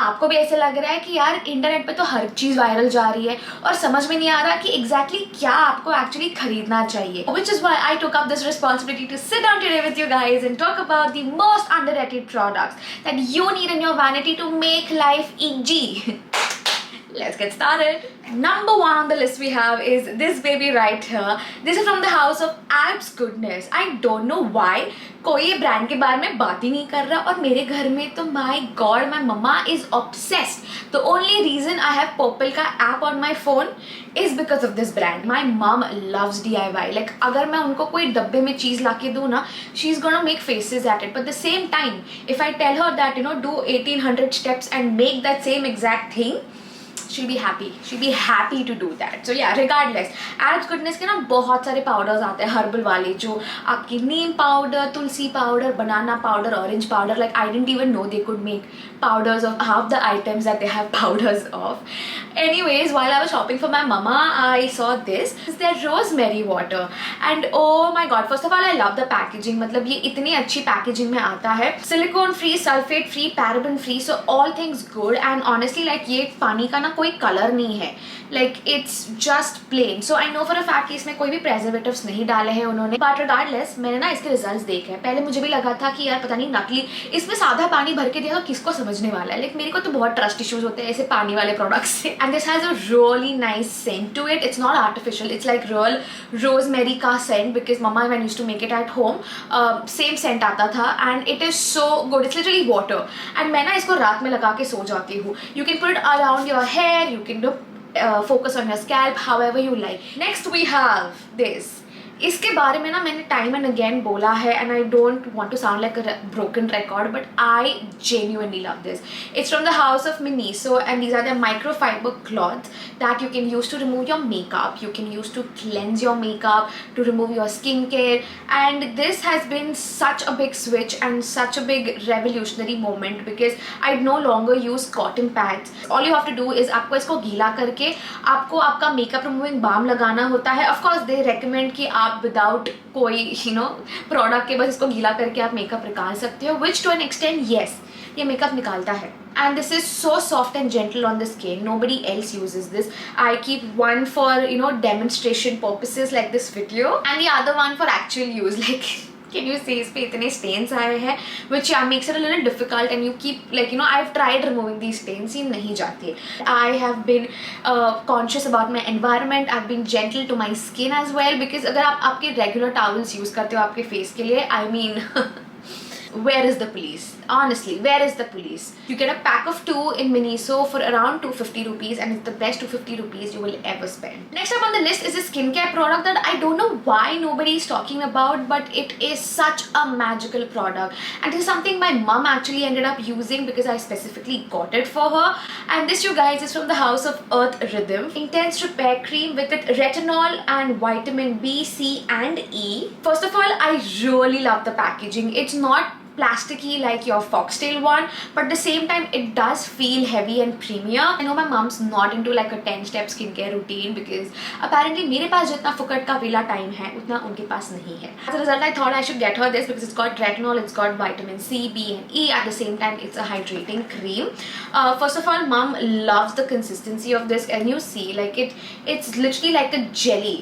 आपको भी ऐसे लग रहा है कि यार इंटरनेट पे तो हर चीज वायरल जा रही है और समझ में नहीं आ रहा कि एग्जैक्टली क्या आपको एक्चुअली खरीदना चाहिए, which is why I took up this responsibility to sit down today with you guys and talk about the most underrated products that you need in your vanity to make life easy. Let's get started. Number one on the list we have is this baby right here. This is from the house of Abs Goodness. I don't know why कोई ये brand के बारे में बात ही नहीं कर रहा और मेरे घर में तो my God, my mama is obsessed. The only reason I have Popple का app on my phone is because of this brand. My mom loves DIY. Like अगर मैं उनको कोई डब्बे में चीज लाके दूँ ना, she's gonna make faces at it. But the same time, if I tell her that do 1800 steps and make that same exact thing, she'll be happy. She'll be happy to do that. So yeah, regardless, Abs Goodness के ना बहुत सारे powders आते हैं herbal वाले, जो आपकी नीम पाउडर, तुलसी powder, banana powder, orange powder. Like I didn't even know they could make powders of half the items that they have powders of. Anyways, while I was shopping for my mama, I saw this. It's their rosemary water, and oh my God! First of all, I love the packaging. मतलब ये इतनी अच्छी packaging में आता है. Silicone free, sulfate free, paraben free, so all things good. And honestly, like ये पानी का ना कोई कलर नहीं है, like it's just plain. So I know for a fact कि इसमें कोई भी preservatives नहीं डाले हैं उन्होंने. But regardless, मैंने ना इसके results देखे हैं. पहले मुझे भी लगा था कि यार पता नहीं नकली, इसमें सादा पानी भर के दिया तो किसको समझने वाला है. Like मेरे को तो बहुत ट्रस्ट इश्यूज होते हैं ऐसे पानी वाले प्रोडक्ट्स से. And this has a really nice scent to it. It's not artificial. It's like real rosemary का scent because mama when used to make it at home, same scent आता था and it is so good. It's literally water. And मैं ना इसको रात में लगा के सो जाती हूँ. You can put it around your hair. You can do focus on your scalp however you like. Next we have this. इसके बारे में ना मैंने टाइम एंड अगेन बोला है and I don't want to sound like a broken record but I genuinely love this. It's from the house of Miniso and these are the microfiber cloths that you can use to remove your makeup, you can use to cleanse your makeup, to remove your skincare, and this has been such a big switch and such a big revolutionary moment because I no longer use cotton pads. All you have to do is आपको इसको गीला करके आपको आपका makeup removing balm लगाना होता है. Of course they recommend कि आप विदाउट कोई प्रोडक्ट के बस इसको गीला करके आप मेकअप निकाल सकते हो, विच टू एन एक्सटेंड येस ये मेकअप निकालता है. And this is so soft and gentle on the skin. Nobody else uses this. I keep one for demonstration purposes like this video and the other one for actual use. Like can you see इस पे इतने stains आए हैं which makes it a little difficult and you keep like I've tried removing these stains, ये नहीं जाते. I have been conscious about my environment. I've been gentle to my skin as well because अगर आप आपके regular towels use करते हो आपके face के लिए, I mean where is the police? Honestly, where is the police? You get a pack of 2 in Miniso for around 250 rupees and it's the best 250 rupees you will ever spend. Next up on the list is a skincare product that I don't know why nobody is talking about, but it is such a magical product and this is something my mom actually ended up using because I specifically got it for her. And this, you guys, is from the house of Earth Rhythm Intense Repair Cream with retinol and vitamin B, C and E. First of all, I really love the packaging. It's not plasticky like your foxtail one, but at the same time it does feel heavy and premier. I know my mom's not into like a 10-step skincare routine because apparently मेरे पास जितना फुकट का वेला time है उतना उनके पास नहीं है. As a result, I thought I should get her this because it's got retinol, it's got vitamin C, B and E. At the same time, it's a hydrating cream. First of all, mom loves the consistency of this and you see like it's literally like a jelly.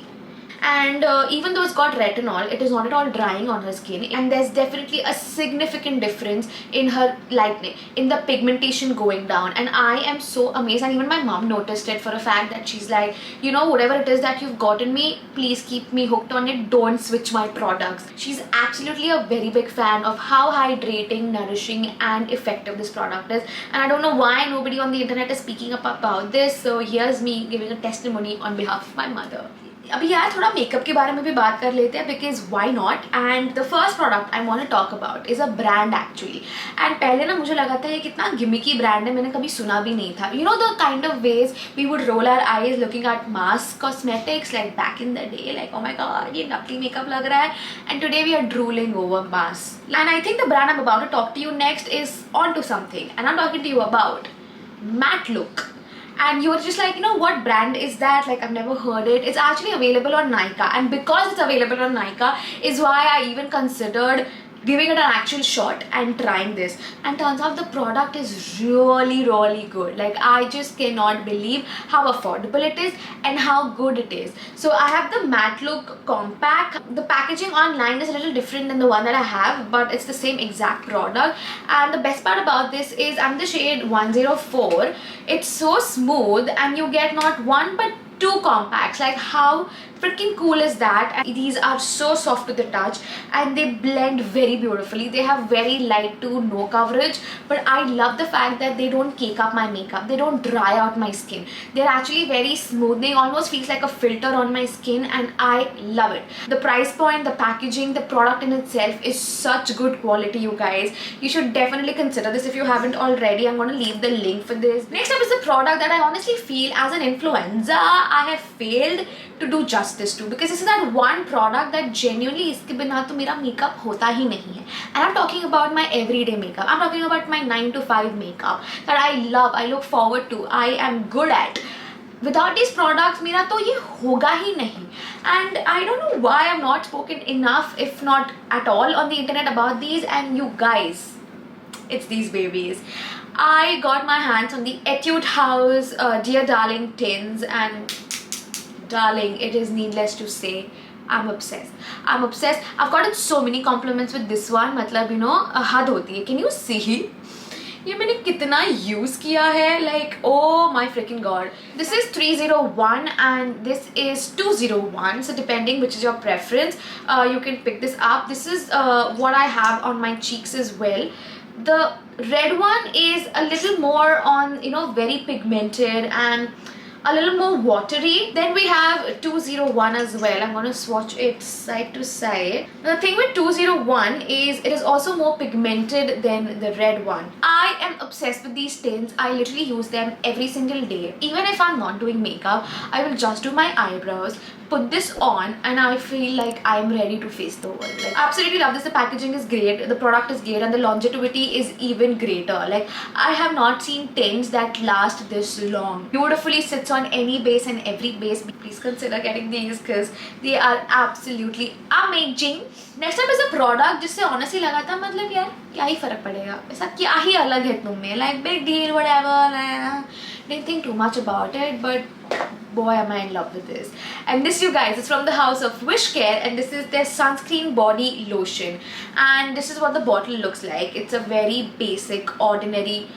And even though it's got retinol, it is not at all drying on her skin and there's definitely a significant difference in her lightening, in the pigmentation going down, and I am so amazed. And even my mom noticed it for a fact that she's like, whatever it is that you've gotten me, please keep me hooked on it, don't switch my products. She's absolutely a very big fan of how hydrating, nourishing and effective this product is, and I don't know why nobody on the internet is speaking up about this, so here's me giving a testimony on behalf of my mother. अभी यार थोड़ा makeup के बारे में भी बात कर लेते हैं because why not. And the first product I want to talk about is a brand actually. And पहले ना मुझे लगा था ये कितना गिमिकी ब्रांड है, मैंने कभी सुना भी नहीं था. The kind of ways we would roll our eyes looking at mass cosmetics like back in the day, like oh my God ये नकली मेकअप लग रहा है, and today we are drooling over mass. And I think the brand I am about to talk to you next is on to something and I am talking to you about Matte Look. And you're just like, what brand is that? Like, I've never heard it. It's actually available on Nykaa, and because it's available on Nykaa is why I even considered giving it an actual shot and trying this, and turns out the product is really good. Like, I just cannot believe how affordable it is and how good it is. So I have the Matte Look Compact. The packaging online is a little different than the one that I have, but it's the same exact product. And the best part about this is I'm the shade 104. It's so smooth, and you get not one but two compacts. Like, how freaking cool is that? And these are so soft to the touch, and they blend very beautifully. They have very light to no coverage, but I love the fact that they don't cake up my makeup. They don't dry out my skin. They're actually very smoothing, almost feels like a filter on my skin, and I love it. The price point, the packaging, the product in itself is such good quality, you guys. You should definitely consider this if you haven't already. I'm going to leave the link for this. Next up is a product that I honestly feel as an influencer I have failed to do justice to, because this is that one product that genuinely iske bina to mera makeup hota hi nahi hai. And I'm talking about my everyday makeup. I'm talking about my 9 to 5 makeup that I love, I look forward to, I am good at. Without these products, mera to ye hoga hi nahi. And I don't know why I'm not spoken enough, if not at all, on the internet about these. And you guys, it's these babies. I got my hands on the Etude House Dear Darling tins, and darling, it is needless to say, I'm obsessed. I'm obsessed. I've gotten so many compliments with this one. मतलब, you know, हद होती है. Can you see? ये मैंने कितना use किया है, like, oh my freaking god. This is 301 and this is 201, so depending which is your preference, you can pick this up. This is what I have on my cheeks as well. The red one is a little more on, you know, very pigmented and a little more watery. Then we have 201 as well. I'm going to swatch it side to side. The thing with 201 is it is also more pigmented than the red one. I am obsessed with these tints. I literally use them every single day. Even if I'm not doing makeup, I will just do my eyebrows, put this on, and I feel like I'm ready to face the world. Like, absolutely love this. The packaging is great, the product is great, and the longevity is even greater. Like, I have not seen tints that last this long. Beautifully sits on any base and every base. Please consider getting these because they are absolutely amazing. Next up is a product जिससे honestly लगा था मतलब यार क्या ही फर्क पड़ेगा, ऐसा क्या ही अलग है तुम में, like big deal whatever. Didn't think too much about it, but boy am I in love with this. And this, you guys, is from the house of Wishcare, and this is their sunscreen body lotion, and this is what the bottle looks like. It's a very basic ordinary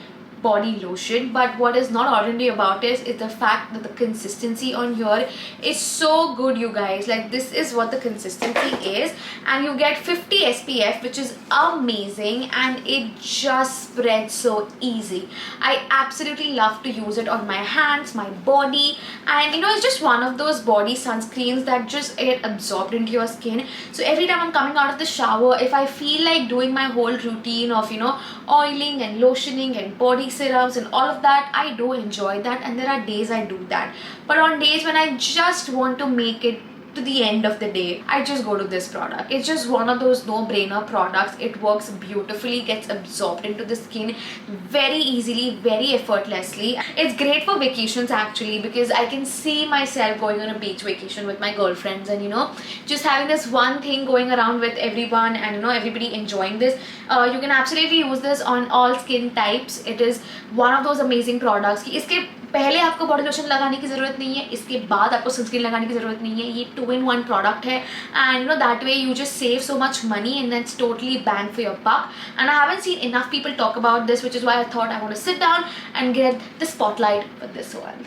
body lotion, but what is not ordinary about it is the fact that the consistency on here is so good, you guys. Like, this is what the consistency is, and you get 50 SPF, which is amazing, and it just spreads so easy. I absolutely love to use it on my hands, my body, and you know, it's just one of those body sunscreens that just get absorbed into your skin. So every time I'm coming out of the shower, if I feel like doing my whole routine of, you know, oiling and lotioning and body serums and all of that, I do enjoy that, and there are days I do that. But on days when I just want to make it to the end of the day, I just go to this product. It's just one of those no-brainer products. It works beautifully, gets absorbed into the skin very easily, very effortlessly. It's great for vacations actually, because I can see myself going on a beach vacation with my girlfriends, and you know, just having this one thing going around with everyone, and you know, everybody enjoying this. You can absolutely use this on all skin types. It is one of those amazing products कि इसके पहले आपको body lotion लगाने की ज़रूरत नहीं है, इसके बाद आपको सनस्क्रीन लगाने की ज़रूरत नहीं है. ये 2-in-1 प्रोडक्ट है, and you know that way you just save so much money and that's totally bang for your buck. And I haven't seen enough people talk about this, which is why I thought I want to sit down and get the spotlight for this one.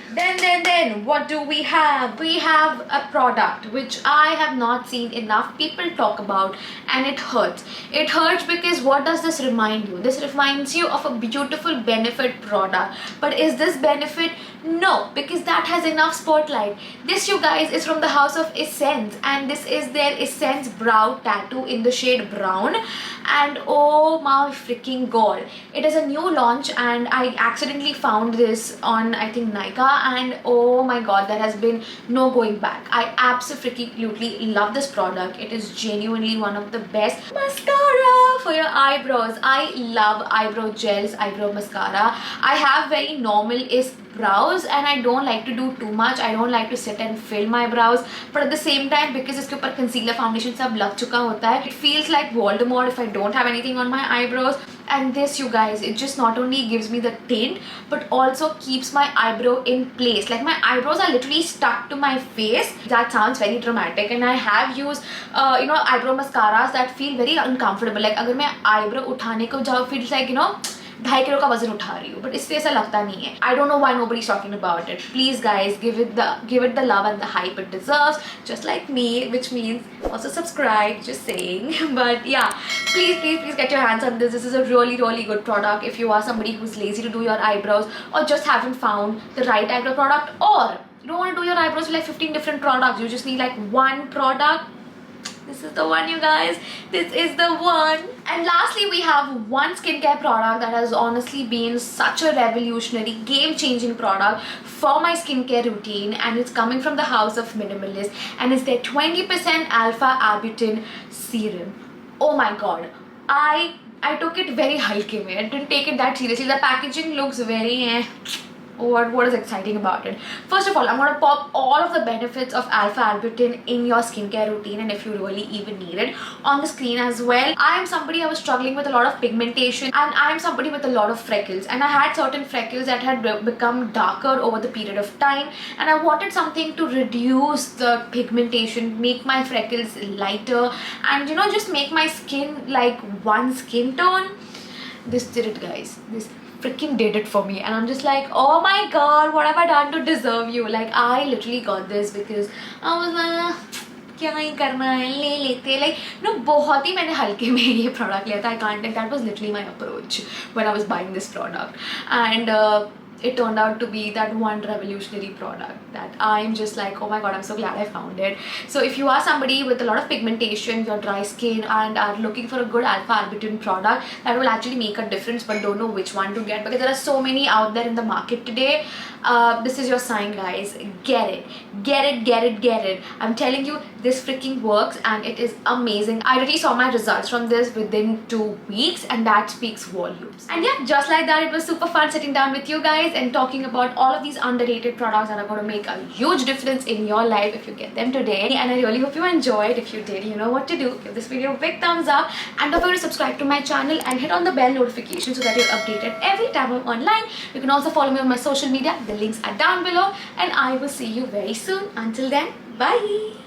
Then what do we have? We have a product which I have not seen enough people talk about, and it hurts. It hurts because what does this remind you? This reminds you of a beautiful Benefit product. But is this Benefit? No, because that has enough spotlight. This, you guys, is from the house of Essence, and this is their Essence Brow Tattoo in the shade brown. And oh my freaking god, it is a new launch, and I accidentally found this on, I think, Nykaa, and oh my god, there has been no going back. I absolutely love this product. It is genuinely one of the best mascara for your eyebrows. I love eyebrow gels, eyebrow mascara. I have very normal-ish brows and I don't like to do too much. I don't like to sit and fill my brows, but at the same time because इसके ऊपर concealer foundation सब लग चुका होता है, it feels like Voldemort if I don't have anything on my eyebrows. And this, you guys, it just not only gives me the tint but also keeps my eyebrow in place. Like my eyebrows are literally stuck to my face. That sounds very dramatic, and I have used eyebrow mascaras that feel very uncomfortable. Like अगर मैं eyebrow उठाने को जाऊँ, feels like 2.5 kilo का वजन उठा रही हूँ, बट इससे ऐसा लगता नहीं है. I don't know why nobody is talking about it. Please guys, give it the love and the hype it deserves, just like me, which means also subscribe, just saying. But yeah, please get your hands on this. This is a really good product if you are somebody who's lazy to do your eyebrows, or just haven't found the right eyebrow product, or you don't want to do your eyebrows with like 15 different products. You just need like one product. This is the one, you guys. This is the one. And lastly, we have one skincare product that has honestly been such a revolutionary, game-changing product for my skincare routine, and it's coming from the house of Minimalist, and it's their 20% alpha arbutin serum. Oh my god, I took it very halke mein. I didn't take it that seriously. The packaging looks very what is exciting about it? First of all, I'm going to pop all of the benefits of alpha arbutin in your skincare routine, and if you really even need it, on the screen as well. I am somebody, I was struggling with a lot of pigmentation, and I am somebody with a lot of freckles, and I had certain freckles that had become darker over the period of time, and I wanted something to reduce the pigmentation, make my freckles lighter, and just make my skin like one skin tone. This did it, guys. This freaking did it for me, and I'm just like, oh my god, what have I done to deserve you? Like I literally got this because I was like, क्या ही करना है, ले लेते. Like बहुत ही मैंने हल्के में ये product लिया था. I can't, like that was literally my approach when I was buying this product, and it turned out to be that one revolutionary product that I'm just like, oh my god, I'm so glad I found it. So if you are somebody with a lot of pigmentation, you're dry skin, and are looking for a good alpha arbutin product that will actually make a difference but don't know which one to get because there are so many out there in the market today, this is your sign, guys. Get it. I'm telling you, this freaking works and it is amazing. I already saw my results from this within 2 weeks, and that speaks volumes. And yeah, just like that, it was super fun sitting down with you guys and talking about all of these underrated products that are going to make a huge difference in your life if you get them today. And I really hope you enjoyed. If you did, you know what to do. Give this video a big thumbs up, and don't forget to subscribe to my channel and hit on the bell notification so that you're updated every time I'm online. You can also follow me on my social media. The links are down below, and I will see you very soon. Until then, bye.